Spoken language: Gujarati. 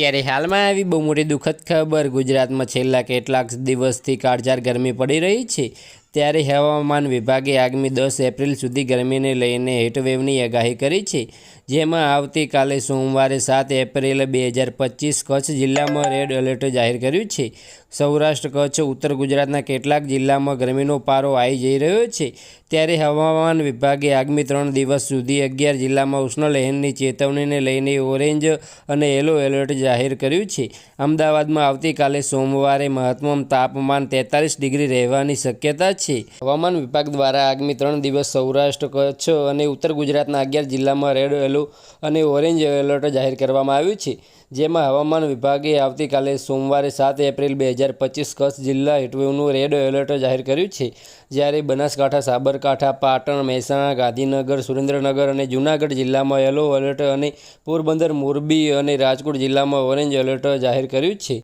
ત્યારે હાલમાં આવી બહુ મોટી દુઃખદ ખબર, ગુજરાતમાં છેલ્લા કેટલાક દિવસથી કાળઝાળ ગરમી પડી રહી છે। ત્યારે હવામાન વિભાગે આગામી 10 એપ્રિલ સુધી ગરમીને લઈને હીટવેવની આગાહી કરી છે, જેમાં આવતીકાલે સોમવારે 7 એપ્રિલ 2025 કચ્છ જિલ્લામાં રેડ એલર્ટ જાહેર કર્યું છે। સૌરાષ્ટ્ર, કચ્છ, ઉત્તર ગુજરાતના કેટલાક જિલ્લામાં ગરમીનો પારો આવી જઈ રહ્યો છે। ત્યારે હવામાન વિભાગે આગામી 3 દિવસ સુધી 11 જિલ્લામાં ઉષ્ણલહેરની ચેતવણીને લઈને ઓરેન્જ અને યલો એલર્ટ જાહેર કર્યું છે। અમદાવાદમાં આવતીકાલે સોમવારે મહત્તમ તાપમાન 43 ડિગ્રી રહેવાની શક્યતા છે। હવામાન વિભાગ દ્વારા આગામી 3 દિવસ સૌરાષ્ટ્ર, કચ્છ અને ઉત્તર ગુજરાતના 11 જિલ્લામાં રેડ, યલો અને ઓરેન્જ એલર્ટ જાહેર કરવામાં આવ્યું છે, જેમાં હવામાન વિભાગે આવતીકાલે સોમવારે 7 એપ્રિલ 2025 કચ્છ જિલ્લા હીટવેવનું રેડ એલર્ટ જાહેર કર્યું છે, જ્યારે બનાસકાંઠા, સાબરકાંઠા, પાટણ, મહેસાણા, ગાંધીનગર, સુરેન્દ્રનગર અને જૂનાગઢ જિલ્લામાં યલો એલર્ટ અને પોરબંદર, મોરબી અને રાજકોટ જિલ્લામાં ઓરેન્જ એલર્ટ જાહેર કર્યું છે।